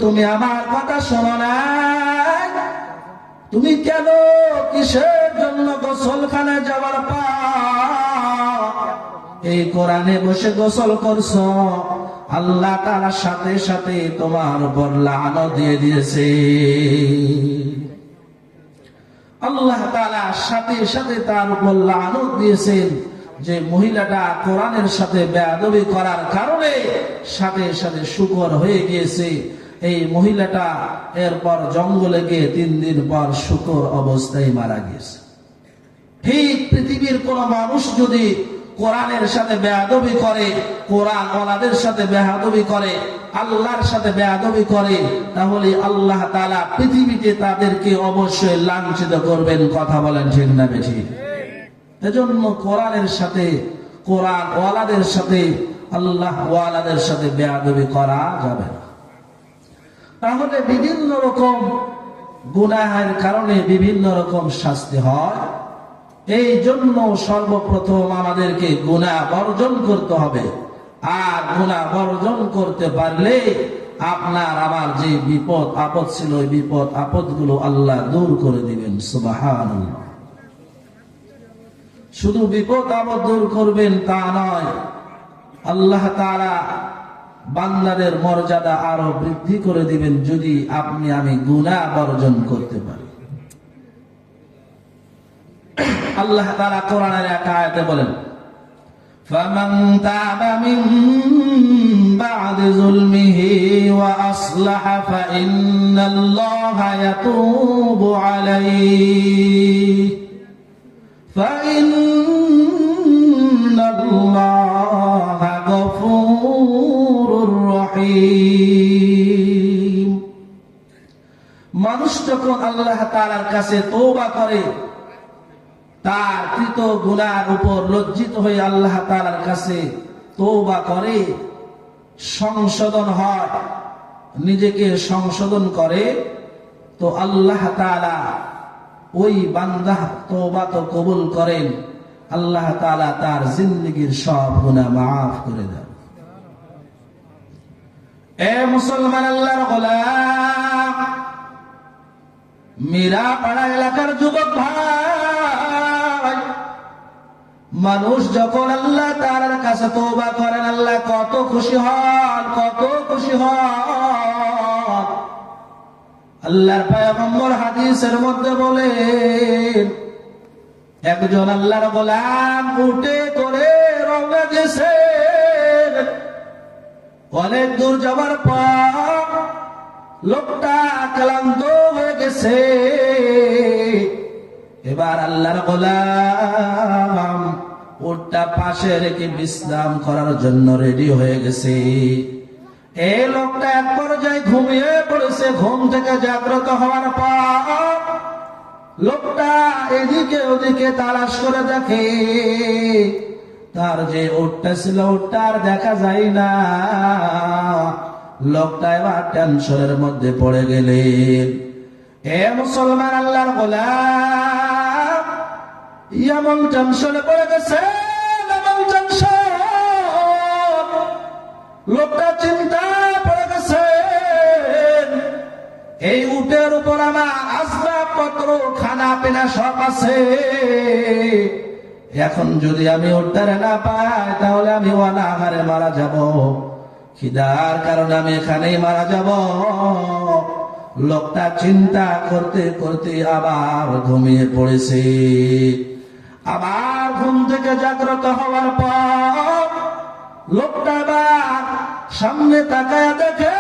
তুমি আমার কথা শোনো না, তুমি কেন কিসের জন্য গোসলখানে যাওয়ার পর এই কোরআনে বসে গোসল করছো? আল্লাহ তাআলা সাথে সাথে তোমার উপর লানত দিয়ে দিয়েছে। আল্লাহ তাআলা সাথে সাথে তার উপর লানত দিয়েছেন যে মহিলাটা কোরআনের সাথে বেয়াদবি করার কারণে সাথে সাথে শুকর হয়ে গিয়েছে। এই মহিলাটা এরপর জঙ্গলে গিয়ে 3 দিন পর শুকর অবস্থায় মারা গিয়েছে। ঠিক পৃথিবীর কোন মানুষ যদি কোরআনের সাথে বেয়াদবি করে, কোরআন ওয়ালাদের সাথে বেয়াদবি করে, আল্লাহর সাথে বেয়াদবি করে, তাহলে আল্লাহ তাআলা পৃথিবীতে তাদেরকে অবশ্যই লাঞ্ছিত করবেন। কথা বলেন ঠিক না বেঠিক? এজন্য কোরআনের সাথে, কোরআন ওয়ালাদের সাথে, আল্লাহ ওয়ালাদের সাথে বেয়াদবি করা যাবে না। তাহলে বিভিন্ন রকম গুনাহের কারণে বিভিন্ন রকম শাস্তি হয়। এই জন্য সর্বপ্রথম আমাদেরকে গুনাহ বর্জন করতে হবে। আর গুনাহ বর্জন করতে পারলে আপনার আমার যে বিপদ আপদ ছিল, ওই বিপদ আপদগুলো আল্লাহ দূর করে দিবেন। সুবহানাল্লাহ। শুধু বিপদ আপদ দূর করবেন তা নয়, আল্লাহ তাআলা বান্দাদের মর্যাদা আরো বৃদ্ধি করে দিবেন যদি আপনি আমি গুনাহ বর্জন করতে পারি। আল্লাহ তাআলা কোরআনের এক আয়াতে বলেন, ফামান তাবা মিন বা'দি যুলমিহি ওয়া আসলাহা ফাইন্নাল্লাহা ইয়াতুবু আলাইহি ফাইন্নাল্লাহা গফুরুর রহিম। মানুষ যখন আল্লাহ তাআলার কাছে তওবা করে, তার কৃত গুনার উপর লজ্জিত হয়ে আল্লাহ তাআলার কাছে তওবা করে, সংশোধন হয়, নিজেকে সংশোধন করে, তো আল্লাহ তাআলা ওই বান্দা তওবা তো কবুল করেন। আল্লাহ তাআলা তার জিন্দেগীর সব গুনাহ মাফ করে দেন। এ মুসলমান আল্লাহর গোলাম, মীরাপাড়া এলাকার যুবক ভাই, মানুষ যখন আল্লাহ তাআলার কাছে তওবা করেন, আল্লাহ কত খুশি হন, কত খুশি হন। আল্লাহর পয়গম্বর হাদিসের মধ্যে বলেন, একজন আল্লাহর গোলাম উটে করে রওনা দিয়েছে। অনেক দূর যাওয়ার পর লোকটা ক্লান্ত হয়ে গেছে। এবার আল্লাহর গোলাম উটটা পাশে রেখে বিশ্রাম করার জন্য রেডি হয়ে গেছে। এই লোকটা এক পর্যায়ে ঘুমিয়ে পড়েছে। ঘুম থেকে জাগ্রত হওয়ার পর লোকটা এদিকে ওদিকে তালাশ করে দেখে, তার যে উটটা ছিল উটটা আর দেখা যায় না। লোকটা এবার টেনশনের মধ্যে পড়ে গেলেন। এ মুসলমান আল্লাহর গোলাম, এমন টেনশনে পড়ে গেছে, এমন টেনশন, লোকটা চিন্তায় পড়ে গেছে, এই উটের উপর আমার আসবাবপত্র, খানা পিনা সব আছে। এখন যদি আমি উটটারে না পাই তাহলে আমি অনাহারে মারা যাব, খিদার কারণে আমি এখানেই মারা যাব। লোকটা চিন্তা করতে করতে আবার ঘুমিয়ে পড়েছে। আবার ঘুম থেকে জাগ্রত হওয়ার পর লোকটা আবার সামনে তাকায় দেখে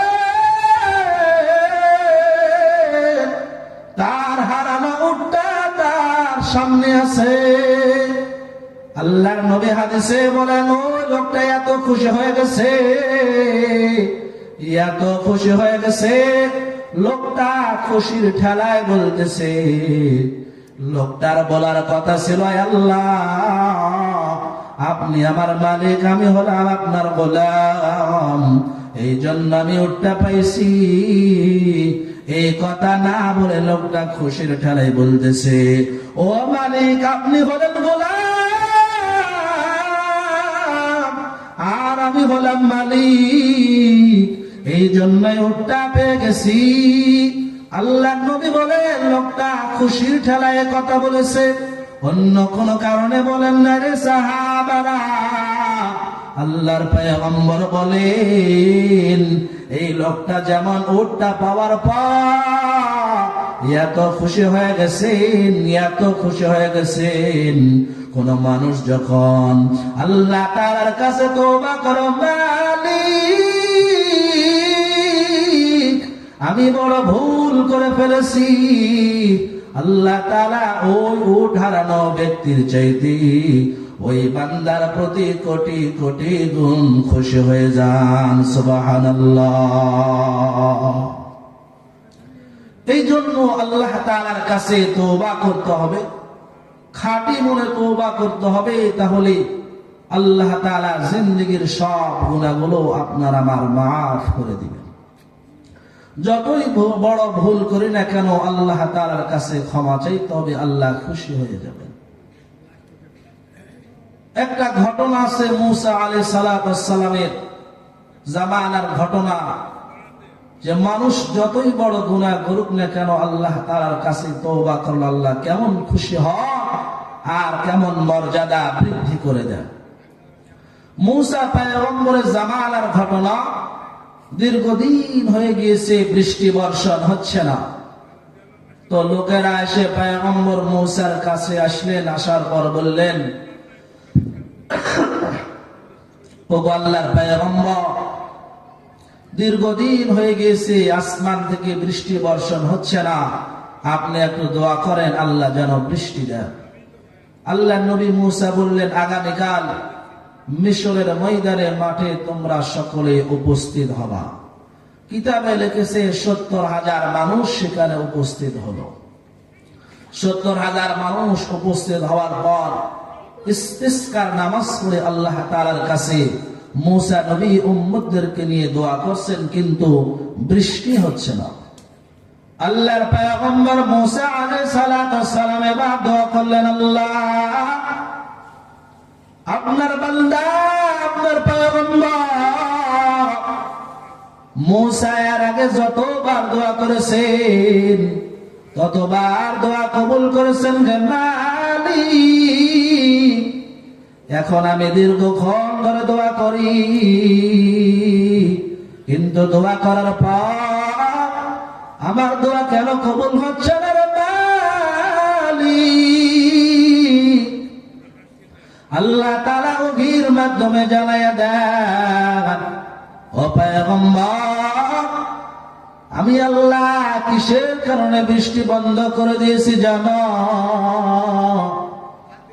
তার হারানো উটটা তার সামনে আছে। আল্লাহর নবী হাদিসে বলেন, ওই লোকটা এত খুশি হয়ে গেছে, এত খুশি হয়ে গেছে, লোকটা খুশির ঠেলায় বলতেছে, লোকটার বলার কথা ছিল, আল্লাহ আপনি আমার মালিক, আমি হলাম আপনার গোলাম, এই জন্য আমি উটটা পাইছি। এই কথা না বলে লোকটা খুশির ঠেলায় বলতেছে, ও মালিক আপনি হলেন গোলাম আর আমি হলাম মালিক, এই জন্যই উটটা পেয়ে গেছি। আল্লাহ নবী বলে লোকটা খুশির ঠেলায় কথা বলেছে, অন্য কোন কারণে বলেন না রে সাহাবারা। আল্লাহর পয়গম্বর বলেন এই লোকটা যেমন উটটা পাওয়ার পর এত খুশি হয়ে গেছেন, এত খুশি হয়ে গেছেন। কোন মানুষ যখন আল্লাহ তাআলার কাছে তওবা করে, মালিক আমি বড় ভুল করে ফেলেছি, আল্লাহ তাআলা ওই উট হারানো ব্যক্তির চাইতে ওই বান্দার প্রতি কোটি কোটি গুণ খুশি হয়ে যান। সুবহানাল্লাহ। এই জন্য আল্লাহ তাআলার কাছে তওবা করতে হবে, খাঁটি মনে তওবা করতে হবে, তাহলে আল্লাহ তাআলা জিন্দেগীর সব গুনাহগুলো আপনার আমার মাফ করে দিবেন। যতই বড় ভুল করি না কেন আল্লাহ তাআলার কাছে ক্ষমা চাইতে হবে, আল্লাহ খুশি হয়ে যাবেন। একটা ঘটনা আছে মূসা আলাইহিস সালামের জামানার ঘটনা, যে মানুষ যতই বড় গুনাহ করুক না কেন আল্লাহ তাআলার কাছে তওবা করলে আল্লাহ কেমন খুশি হন আর কেমন মর্যাদা বৃদ্ধি করে দেন। মূসা পয়গম্বরের জামানার ঘটনা, দীর্ঘদিন হয়ে গিয়েছে বৃষ্টি বর্ষণ হচ্ছে না। তো লোকেরা এসে পয়গম্বর মূসার কাছে আসলেন, আসার পর বললেন, ওগো আল্লাহর পয়গম্বর, দীর্ঘদিন হয়ে গিয়েছে আসমান থেকে বৃষ্টি বর্ষণ হচ্ছে না, আপনি একটু দোয়া করেন আল্লাহ যেন বৃষ্টি দেন। আল্লাহ নবী মূসা বললেন, আগামীকাল মিশরের ময়দানে মাঠে তোমরা সকলে উপস্থিত হবা। কিতাবে লিখেছে ৭০,০০০ মানুষ সেখানে উপস্থিত হলো। ৭০,০০০ মানুষ উপস্থিত হওয়ার পর ইস্তিসকার নামাজ পড়ে আল্লাহ তাআলার কাছে মূসা নবী উম্মতদেরকে নিয়ে দোয়া করছেন, কিন্তু বৃষ্টি হচ্ছে না। আল্লাহর পয়গম্বর মূসা আলাইহিস সালাম এবার দোয়া করলেন, আল্লাহ আপনার বান্দা আপনার পয়গম্বর মূসা এর আগে যতবার দোয়া করেছেন ততবার দোয়া কবুল করেছেন হে মালিক। এখন আমি দীর্ঘক্ষণ ধরে দোয়া করি, কিন্তু দোয়া করার পর আমার দোয়া কেন কবুল হচ্ছে না রে মালিক? আল্লাহ তাআলা ওহীর মাধ্যমে জানায়া দেন, ও পয়গম্বর আমি আল্লাহ কিসের কারণে বৃষ্টি বন্ধ করে দিয়েছি জানো?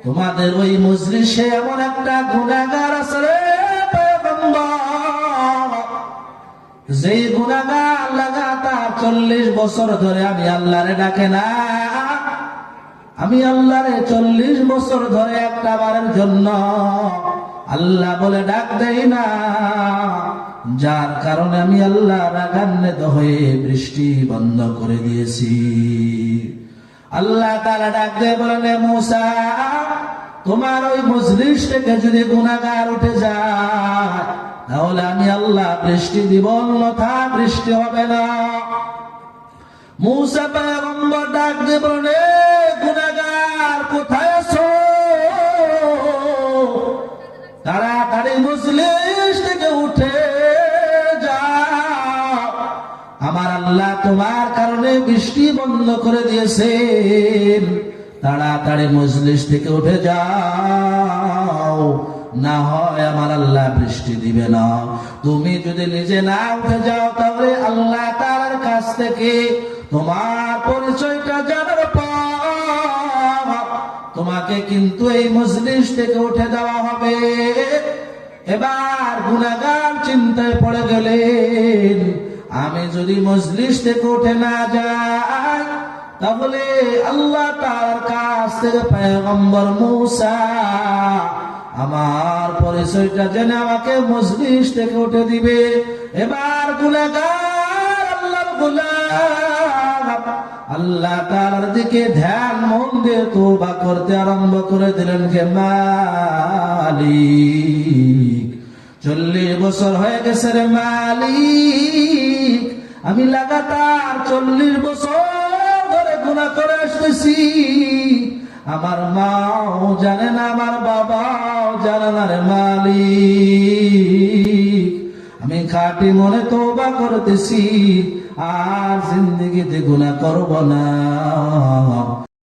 তোমাদের ওই মজলিসে এমন একটা গুনাহগার আছে রে পয়গম্বর, যেই গুনাহগার লাগাতার 40 বছর ধরে আমি আল্লাহরে ডাকে না, আমি আল্লাহরে 40 বছর ধরে একটা বারের জন্য আল্লাহ বলে ডাক দেই না, যার কারণে আমি আল্লাহ রাগান্বিত হয়ে বৃষ্টি বন্ধ করে দিয়েছি। আল্লাহ তাআলা ডাক দিয়ে বলেন, মূসা তোমার ওই মজলিস থেকে যদি গুনাহগার উঠে যায় তাহলে আমি আল্লাহ বৃষ্টি দিব, অন্যথা বৃষ্টি হবে না। মূসা পয়গম্বর ডাক দিয়ে বলেন, গুনাহগার কোথায় আছো? তাড়াতাড়ি মজলিস থেকে উঠে যাও, আমার আল্লাহ তোমার কারণে বৃষ্টি বন্ধ করে দিয়েছেন, তাড়াতাড়ি মজলিস থেকে উঠে যাও, না হয় আমার আল্লাহ বৃষ্টি দিবে না। তুমি যদি নিজে না উঠে যাও তাহলে আল্লাহ তাআলার কাছ থেকে তোমার পরিচয়টা জানার পর তোমাকে কিন্তু এই মজলিস থেকে উঠে দেওয়া হবে। এবার গুনাহগার চিন্তায় পড়ে গেলেন, আমি যদি মজলিস থেকে উঠে না যাই তাহলে আল্লাহ তাআলার কাছ থেকে পয়গম্বর মূসা আমার পরিচয়টা জেনে আমাকে মজলিস থেকে উঠে দিবে। এবার গুনাহগার আল্লাহর গোলাম আল্লাহ তাআলার দিকে ধ্যান মন দিয়ে তওবা করতে আরম্ভ করে দিলেন, হে মালিক 40 বছর হয়ে গেছে রে মালিক, আমি লাগাতার 40 বছর ধরে গুনাহ করে আসতেছি। আমার মাও জানে না, আমার বাবাও জানে না রে মালিক। আমি খাঁটি মনে তওবা করতেছি, আর জিন্দেগিতে গুনাহ করব না।